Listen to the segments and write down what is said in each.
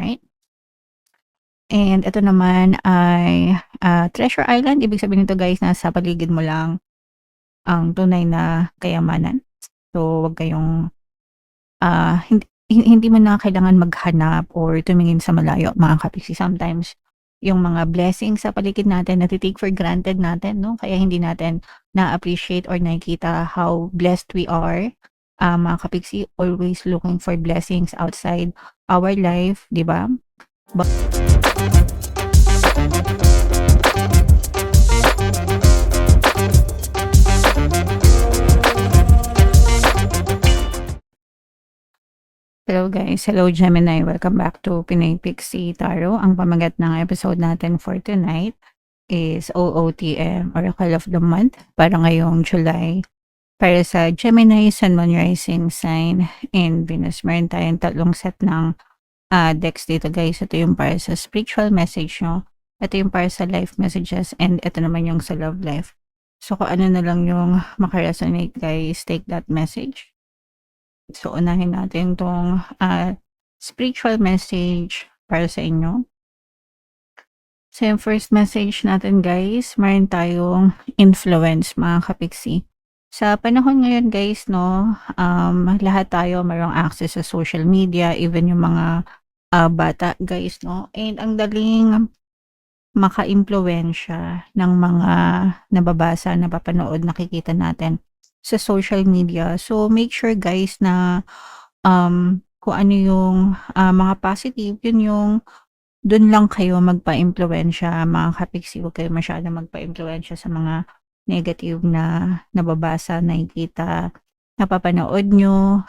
Alright? And ito naman ay, treasure island. Ibig sabihin nito guys, nasa paligid mo lang ang tunay na kayamanan. So, wag kayong, hindi mo na kailangan maghanap or tumingin sa malayo mga kapiksi. Sometimes, yung mga blessings sa paligid natin nati-take for granted natin 'no, kaya hindi natin na-appreciate or nakikita how blessed we are. Mga kapiksi, always looking for blessings outside our life, 'di ba? Ba Hello guys, hello Gemini, welcome back to Pinoy Pixie Tarot. Ang pamagat ng episode natin for tonight is OOTM, Oracle of the Month, para ngayong July. Para sa Gemini, Sun, Moon, Rising Sign, and Venus. Meron tayong tatlong set ng decks dito guys. Ito yung para sa spiritual message nyo, ito yung para sa life messages, and ito naman yung sa love life. So kung ano na lang yung makaresonate guys, take that message. So, unahin natin tong spiritual message para sa inyo. So, yung first message natin guys, meron tayong influence mga kapiksi. Sa panahon ngayon guys, no, lahat tayo mayroong access sa social media, even yung mga bata guys, no. And ang daling maka-impluwensya ng mga nababasa, napapanood, nakikita natin sa social media. So, make sure guys na kung ano yung mga positive, yun yung dun lang kayo magpa-impluwensya mga kapiksi. Huwag kayo masyadong magpa-impluwensya sa mga negative na nababasa, nakikita, napapanood nyo.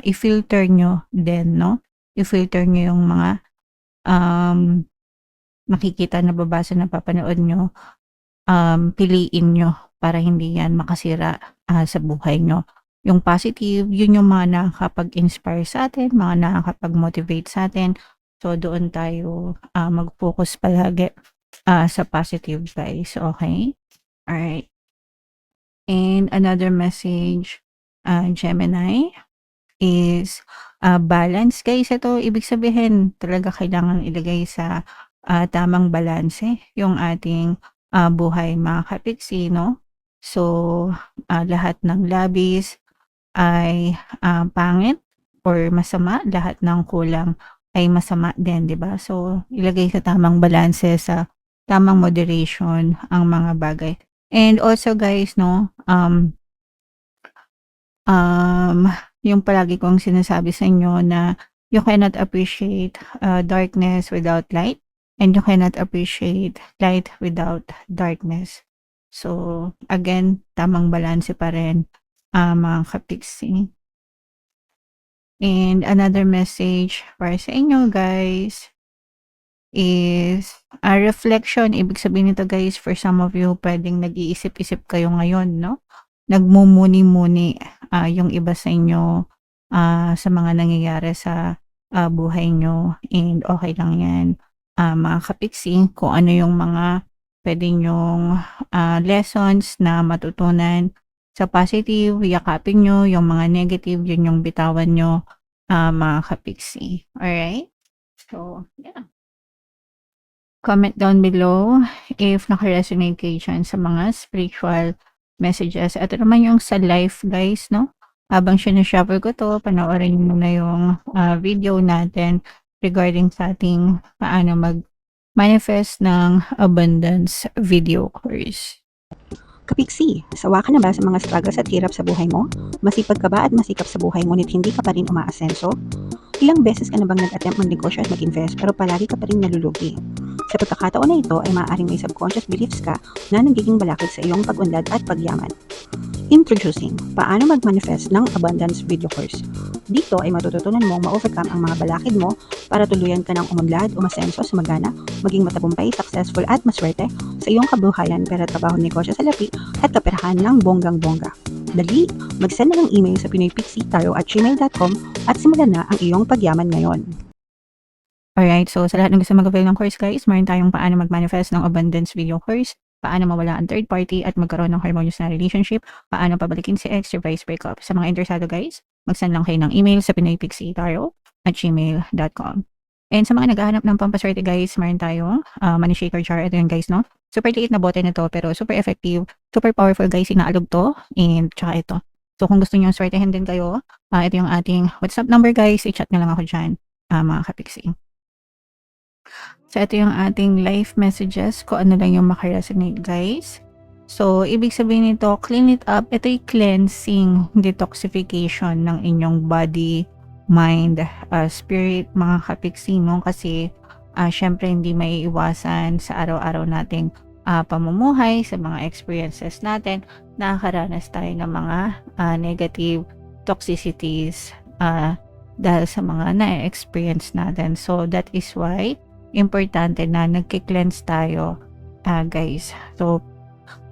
I-filter nyo din, no? I-filter nyo yung mga nakikita, nababasa, napapanood nyo. Piliin nyo para hindi yan makasira sa buhay nyo. Yung positive, yun yung mga nakakapag-inspire sa atin, mga nakakapag-motivate sa atin. So, doon tayo mag-focus palagi sa positive guys. Okay? Alright. And another message, Gemini, is balance. Guys, ito, ibig sabihin, talaga kailangan ilagay sa tamang balanse yung ating buhay mga kapiksi, no? So, lahat ng labis ay pangit or masama, lahat ng kulang ay masama din, 'di ba? So, ilagay sa tamang balanse, sa tamang moderation ang mga bagay. And also guys, no, yung palagi kong sinasabi sa inyo na you cannot appreciate darkness without light, and you cannot appreciate light without darkness. So, again, tamang balanse pa rin mga kapiksi. And another message para sa inyo guys is a reflection. Ibig sabihin nito guys, for some of you, pwedeng nag-iisip-isip kayo ngayon, no? Nagmumuni-muni yung iba sa inyo sa mga nangyayari sa buhay nyo, and okay lang yan mga kapiksi. Kung ano yung mga pwede nyong lessons na matutunan sa positive, yakapin nyo. Yung mga negative, yun yung bitawan nyo mga kapiksi. Alright? So, yeah. Comment down below if naka-resonate kayo dyan sa mga spiritual messages. Ito naman yung sa life guys, no? Habang sinashuffle ko to, panoorin mo na yung video natin regarding sa ating paano mag-manifest ng abundance video course. Kapiksi, sawa ka na ba sa mga struggles at hirap sa buhay mo? Masipag ka ba at masikap sa buhay ngunit hindi ka pa rin umaasenso? Ilang beses ka na bang nag-attempt mag-negosyo at mag-invest pero palagi ka pa rin nalulugi? Sa pagkakataon na ito ay maaaring may subconscious beliefs ka na nagiging balakid sa iyong pag-unlad at pagyaman. Introducing, paano mag-manifest ng abundance video course. Dito ay matututunan mong ma-overcome ang mga balakid mo para tuluyan ka ng umunlad, umasenso, sumagana, maging matagumpay, successful at maswerte sa iyong kabuhayan, pera, trabaho, negosyo, salapi at kaperahan ng bonggang-bongga. Dali, mag-send na ng email sa pinoypixie@gmail.com at simulan na ang iyong pagyaman ngayon. Alright, so sa lahat ng gusto mag-avail ng course guys, meron tayong paano mag-manifest ng abundance video course, paano mawala ang third party at magkaroon ng harmonious na relationship, paano pabalikin si ex, reverse breakup. Sa mga interesado guys, mag-send lang kayo ng email sa pinoypixie@gmail.com. And sa mga naghahanap ng pampaswerte guys, meron tayong money shaker jar. Ito yun guys, no? Super liit na bote nito pero super effective, super powerful guys. Inaalog to and tsaka ito. So kung gusto niyo swertehin din kayo, ito yung ating WhatsApp number guys. I-chat nyo lang ako dyan, mga kapiksi. So ito yung ating live messages kung ano lang yung makaresonate guys. So ibig sabihin nito, clean it up. Ito yung cleansing, detoxification ng inyong body, mind, spirit, mga kapiksi, no? Kasi syempre hindi may iwasan sa araw-araw nating pamumuhay, sa mga experiences natin, nakakaranas tayo ng mga negative toxicities dahil sa mga na-experience natin. So that is why importante na nagki-cleanse tayo guys. So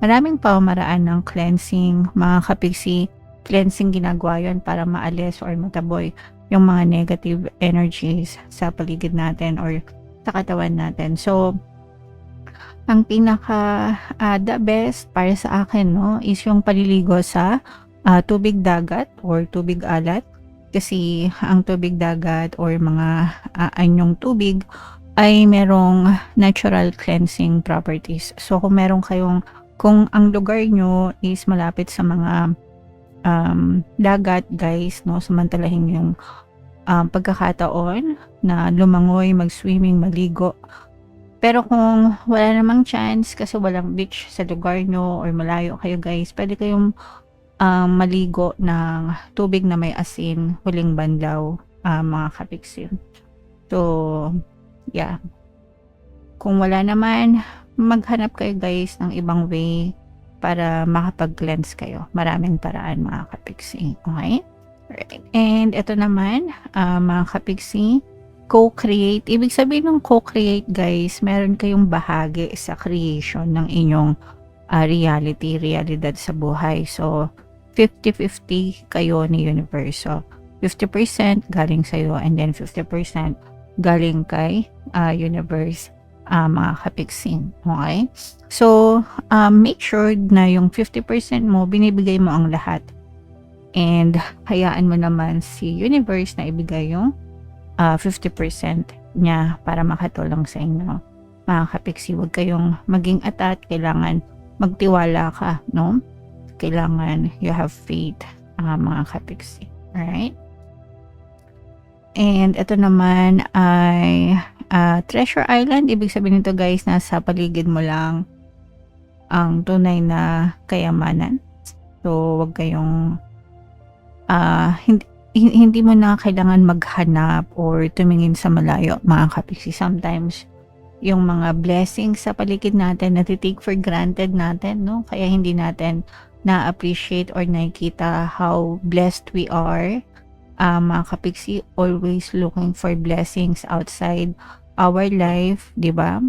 maraming pamamaraan ng cleansing, mga kapiksi. Cleansing ginagawa yun para maalis or mataboy yung mga negative energies sa paligid natin or sa katawan natin. So ang pinaka the best para sa akin, no, is yung paliligo sa tubig dagat or tubig alat. Kasi ang tubig dagat or mga anyong tubig ay merong natural cleansing properties. So kung ang lugar nyo is malapit sa mga dagat guys, no, samantalahin yung pagkakataon na lumangoy, mag-swimming, maligo. Pero kung wala namang chance kasi walang beach sa lugar nyo or malayo kayo guys, pwede kayong maligo ng tubig na may asin, huling banlaw, mga kapiksi. So yeah, kung wala naman, maghanap kayo guys ng ibang way para makapag-cleanse kayo. Maraming paraan mga kapiksi. Okay? Alright. And ito naman, mga kapiksi, co-create. Ibig sabihin ng co-create guys, meron kayong bahagi sa creation ng inyong realidad sa buhay. So 50-50 kayo ni universe. So 50% galing sa'yo and then 50% galing kay universe, mga kapiksin. Okay? So, make sure na yung 50% mo, binibigay mo ang lahat. And, hayaan mo naman si universe na ibigay yung 50% niya para makatulong sa inyo. Mga kapiksi, huwag kayong maging atat. Kailangan magtiwala ka, no? Kailangan you have faith, mga kapiksi. Alright? And ito naman ay Treasure Island. Ibig sabihin nito guys, nasa paligid mo lang ang tunay na kayamanan. So wag kayong hindi mo na kailangan maghanap or tumingin sa malayo, mga kapiksi. Sometimes yung mga blessings sa paligid natin natitake for granted natin, no? Kaya hindi natin na-appreciate or nakikita how blessed we are. Mga kapiksi, always looking for blessings outside our life, di ba?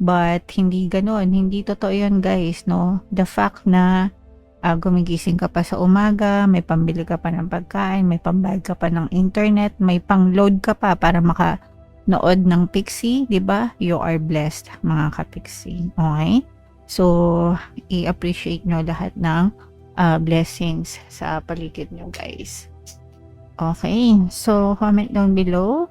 But hindi ganon, hindi totoo yun guys, no? The fact na gumigising ka pa sa umaga, may pambili ka pa ng pagkain, may pambayad ka pa ng internet, may pang-load ka pa para makanood ng pixie, di ba? You are blessed, mga kapiksi. Okay? So, i-appreciate nyo lahat ng blessings sa paligid nyo guys. Okay, so comment down below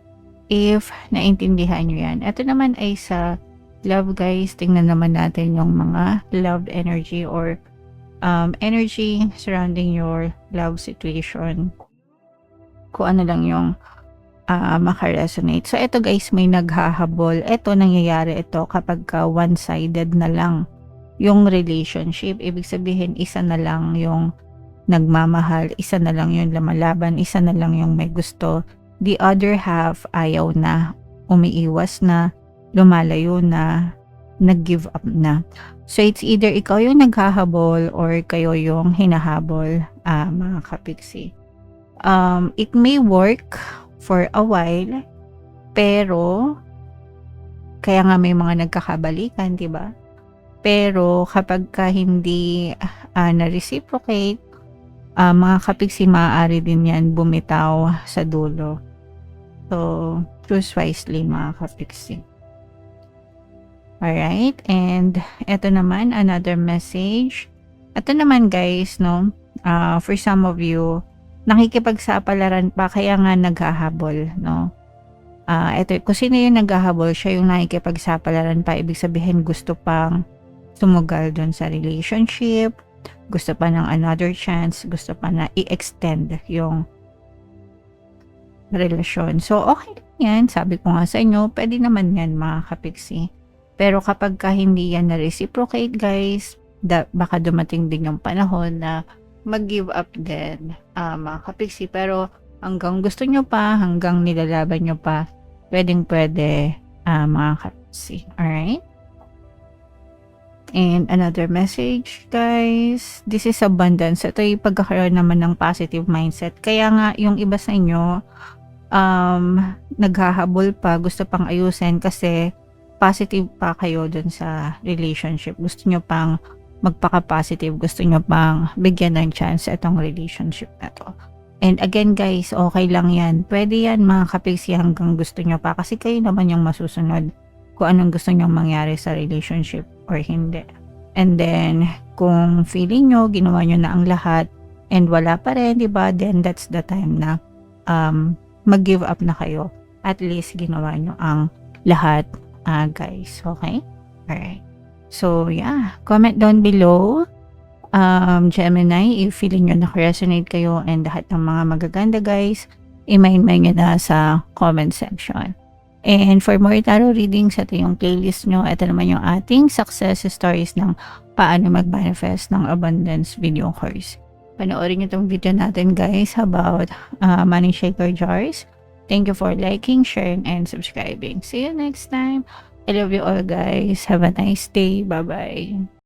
if naintindihan nyo yan. Ito naman ay sa love guys. Tingnan naman natin yung mga love energy or energy surrounding your love situation. Kung ano lang yung makaresonate. So ito guys, may naghahabol. Ito, nangyayari ito kapag one-sided na lang yung relationship. Ibig sabihin, isa na lang yung nagmamahal, isa na lang yung lumalaban, isa na lang yung may gusto. The other half, ayaw na, umiiwas na, lumalayo na, nag-give up na. So it's either ikaw yung naghahabol or kayo yung hinahabol, mga kapiksi. It may work for a while, pero kaya nga may mga nagkakabalikan, di ba? Pero kapag hindi na-reciprocate, mga kapiksi, maaari din yan bumitaw sa dulo. So, choose wisely, mga kapiksi. Alright, and eto naman, another message. Ito naman guys, no, for some of you, nakikipagsapalaran pa, kaya nga naghahabol, no. Eto, kung sino yung naghahabol, siya yung nakikipagsapalaran pa, ibig sabihin gusto pang sumugal dun sa relationship, gusto pa ng another chance, gusto pa na i-extend yung relasyon. So, okay lang yan. Sabi ko nga sa inyo, pwede naman yan mga kapiksi. Pero kapag ka hindi yan na-reciprocate, guys, baka dumating din yung panahon na mag-give up din, mga kapiksi. Pero hanggang gusto nyo pa, hanggang nilalaban nyo pa, pwedeng-pwede, mga kapiksi. Alright? And another message, guys, this is abundance. Ito yung pagkakaroon naman ng positive mindset. Kaya nga, yung iba sa inyo, naghahabol pa, gusto pang ayusin kasi positive pa kayo dun sa relationship. Gusto nyo pang magpaka-positive, gusto nyo pang bigyan ng chance itong relationship na to. And again, guys, okay lang yan. Pwede yan mga kapiksi hanggang gusto nyo pa kasi kayo naman yung masusunod kung anong gusto nyong mangyari sa relationship or hindi. And then, kung feeling nyo, ginawa nyo na ang lahat and wala pa rin, diba? Then that's the time na mag-give up na kayo. At least, ginawa nyo ang lahat, guys. Okay? Alright. So, yeah. Comment down below, Gemini, if feeling nyo na-resonate kayo and lahat ng mga magaganda, guys, i-main nyo na sa comment section. And for more tarot readings, ito yung playlist nyo. Ito naman yung ating success stories ng paano mag-manifest ng abundance video course. Panoorin nyo itong video natin, guys, about money shaker jars. Thank you for liking, sharing, and subscribing. See you next time. I love you all, guys. Have a nice day. Bye-bye.